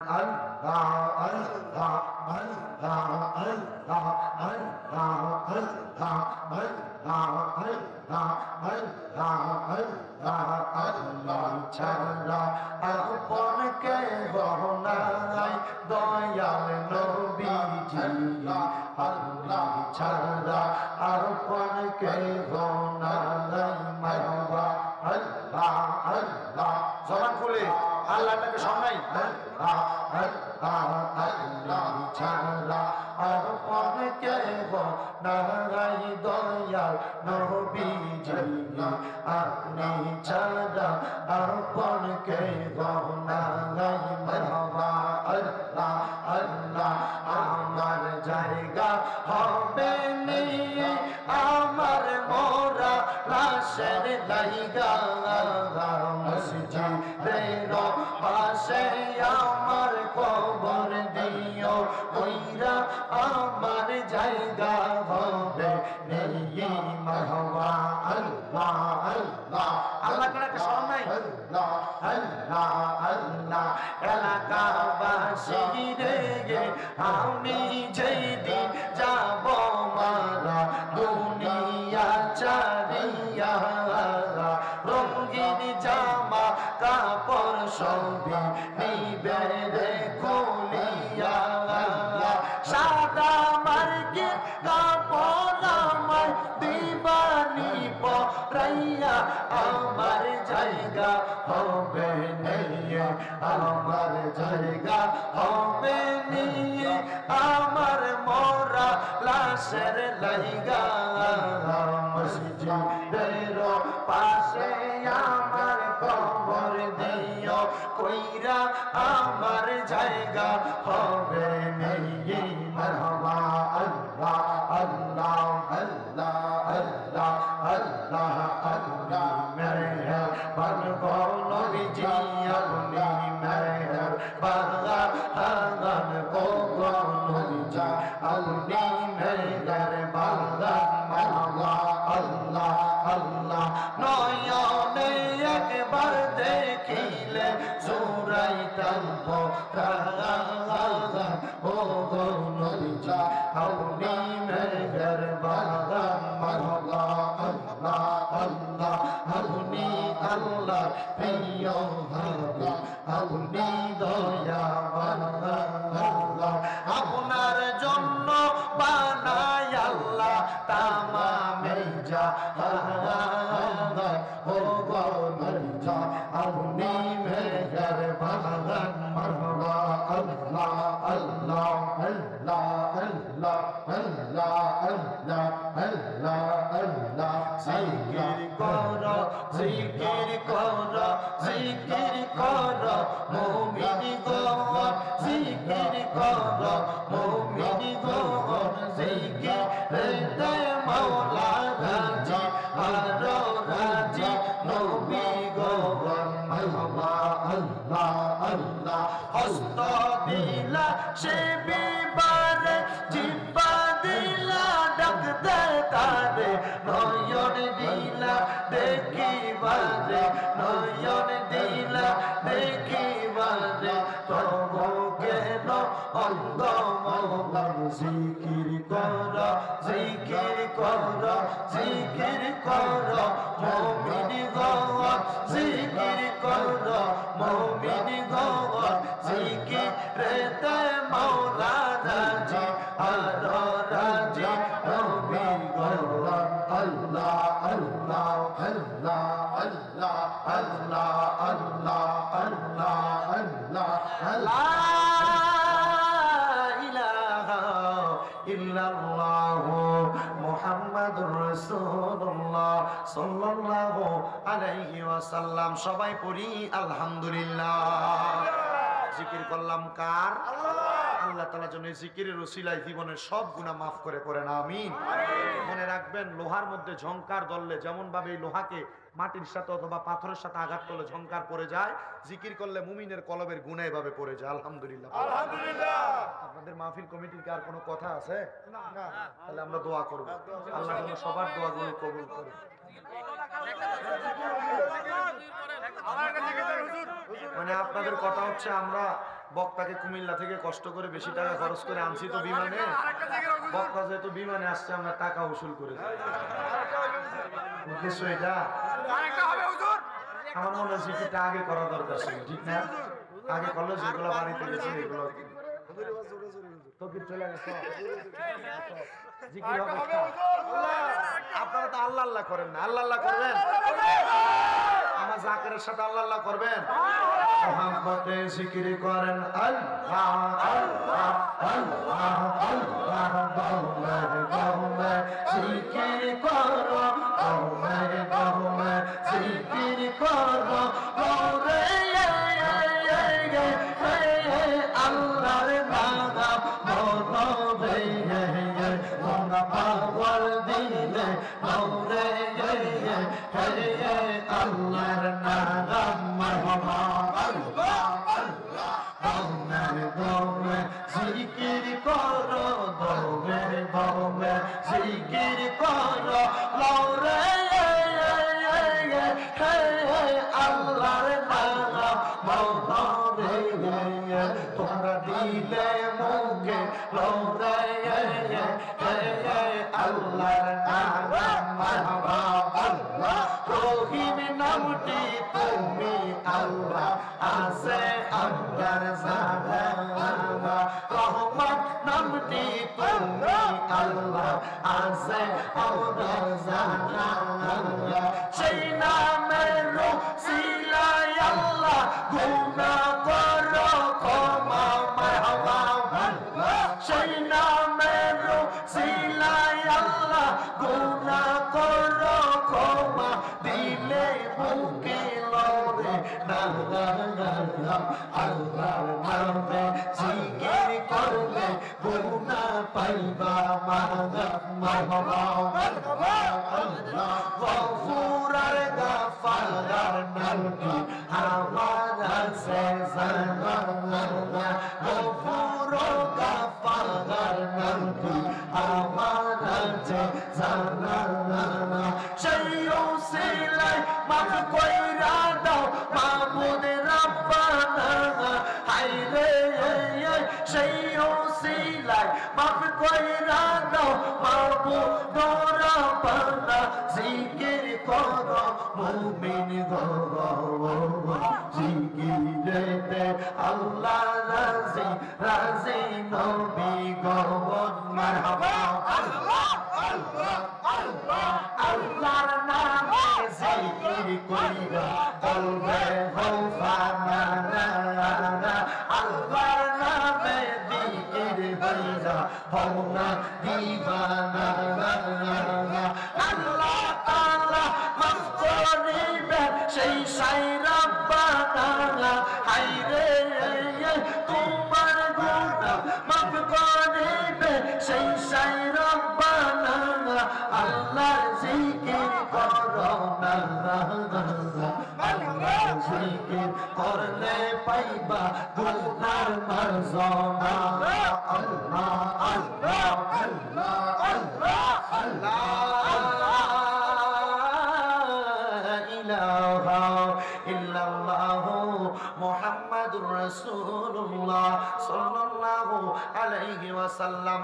Allah, Allah, Allah, Allah, Allah, Allah, Allah, Allah, Allah ছাড়া আপন কেহ নাই দয়াল নবীজি আল্লাহ ছাড়া আপন কেহ নাই মাওলা আল্লাহ আল্লাহ জবান খুলে আল্লাহটাকে শোনাই আল্লাহ আল্লাহ আল্লাহ ছাড়া আপন কেহ নাই দয়াল নবীজি আপনি ছাড়া আপন কেহ নাই মাওলা আল্লাহ আল্লাহ আমার জায়গা হবে নিয়ে আমার মোরা লাশের লাইগা মসজিদের পাশে আমার কবর দিও কইরা আমার জায়গা হবে নেই মাহওয়া আল্লাহ আল্লাহ আল্লাহ কাকে স্মরণ নাই আল্লাহ আল্লাহ আল্লাহ এলাকাবাসী রে আমি যেদিন যাব মারা দুনিয়া চারিয়া রঙিন জামা কাপড় সবই নিবে রে খুলিয়া সাদা মার্গে কাপড় আমার দিবানি পরাইয়া আমার জায়গা হবে নিয়ে আমার জায়গা হবে নিয়ে আমার মোরা লাশের লাইগা মসজিদের পাশে আমার কবর দিও কইরা আমার জায়গা হবে নিয়ে মারহাবা আল্লাহ আল্লাহ আল্লাহ আল্লাহ আল্লাহ আল্লাহ মেহরবান গো নবীজি আপনি মেহরবান গো নবীজি আপনি মেহরবান আল্লাহ আল্লাহ আল্লাহ নয়নে একবার দেখিলে জুরাইতাম ও গো নবীজি আপনি মেহরবান আল্লাহ আল্লাহ আল্লাহ আপনি আল্লাহ প্রিয় হবে আপনি দয়াবান আল্লাহ আপনার জন্য বানাই আল্লাহ তামামে জাহান ও গো নবীজি আপনি মেহরবান মারহাবা আল্লাহ আল্লাহ আল্লাহ আল্লাহ আল্লাহ আল্লাহ আল্লাহ আল্লাহ জিকির করো জিকির করো জিকির করো মুমিন গো জিকির করো মুমিন গো জিকির রে মাওলা রাজি আরো রাজি নবী গো মারহাবা আল্লাহ আল্লাহ হস্ত দিলা সে বিবারে জিব্বা দিলা ডাকতে তারে নয়ন দিলা দেখিবারে নয়ন দিলা দেখিবারে তবু কেন অন্ধ মন জিকির কর জিকির কর জিকির কর মুমিন গো জিকির কর মুমিন গো জিকির রে মাওলা রাজি আর রাজি নবী গো আল্লাহ আল্লাহ আল্লাহ আল্লাহ আল্লাহ আল্লাহ আল্লাহ আল্লাহ লা ইলাহা ইল্লাল্লাহু মুহাম্মাদুর রাসূলুল্লাহ সাল্লাল্লাহু আলাইহি ওয়াসাল্লাম সবাই পড়ি আলহামদুলিল্লাহ জিকির করলাম কার আল্লাহ তাআলা যেন জিকিরের ওসিলায় জীবনের সব গুনাহ maaf করে পড়েন আমিন মনে রাখবেন লোহার মধ্যে ঝংকার ধরলে যেমন ভাবে এই লোহাকে মাটির সাথে অথবা পাথরের সাথে আঘাত করলে ঝংকার পড়ে যায় জিকির করলে মুমিনের কলবের গুনাহ এভাবে পড়ে যায় আলহামদুলিল্লাহ আলহামদুলিল্লাহ আপনাদের মাহফিল কমিটির কি আর কোনো কথা আছে না তাহলে আমরা দোয়া করব আল্লাহ যেন সবার দোয়াগুলো কবুল করে মানে আপনাদের কথা হচ্ছে আমরা বক্তাকে কুমিল্লা থেকে কষ্ট করে বেশি টাকা খরচ করে আনছি তো বিমানে, বক্তা যেহেতু বিমানে আসছে আমরা টাকা উসুল করেছি। উদ্দেশ্য এটা, আমার মনে হয় জিকিরটা আগে করা দরকার ছিল, ঠিক না? আগে করলে যেগুলো বাড়িতে গেছে এগুলো আপনারা তো আল্লাহ আল্লাহ করেন না, আল্লাহ আল্লাহ করবেন। আমার জাকেরের সাথে আল্লাহ আল্লাহ করবেন, মোহাম্মতে জিকির করেন আল্লাহ আল্লাহ আল্লাহ আল্লাহ বাউলা বাউলা জিকির করো, বাউলা বাউলা জিকির করো, বাউলা আল্লাহর নাম মনবে মোনা পাওয়ার দিলে মৌরে আল্লাহর নাম মারহাবা আল্লাহ আল্লাহ দমে দমে জিকির করো, দমে দমে জিকির করো, মৌরে আল্লাহর নাম মনবে তোমরা দিলে মুখে লৌরে আল্লাহর নাম মারহাবা আল্লাহ। রহিম নামটি তুমি আল্লাহ আছে আল্লাহর জানা, রহমান নামটি তুমি আল্লাহ আছে আল্লাহর জানা, সেই নামের সিলাই আল্লাহ গুনাহ করো ক্ষমা মারহাবা আল্লাহ, সেই নামের সিলাই আল্লাহ গুনাহ করো ক্ষমা দিলে বুকে লড়ে আল্লাহর নামে জিকির করলে গুনাহ পাইবা মারহাবা আল্লাহ। গফুরার গাফারার নামটি আমার আছে জানা, গফুর গাফারার নামটি আমার আছে জানা, সেই ওসিলায় মাফ কইরা দাও মাবুদ রাব্বানা, হায়রে সেই ওসিলায় মাফ কইরা দাও মাবুদ রাব্বানা, জিকির করো মুমিন গো, জিকিরেতে আল্লাহ রাজি রাজি নবী গো মারহাবা আল্লাহ আল্লাহ আল্লাহ আল্লাহর নামে জিকির কইরা কলবে হওফানা, আল্লাহর নামে জিকির কইরা হওনা দিবানা, আল্লাহ তাআলা মাফ করিবেন সেই সাই রাব্বানা, হায়রে তোমার গুনাহ মাফ করিবেন সেই সাই রাব্বানা, আল্লাহর জিকির করো না, আল্লাহর জিকির করলে পাইবা গুনার মার্জনা, আল্লাহ আল্লাহ আল্লাহ আল্লাহ আল্লাহ ইলাহা ইল্লাল্লাহু মুহাম্মাদুর রাসূলুল্লাহ সাল্লাল্লাহু আলাইহি ওয়াসাল্লাম।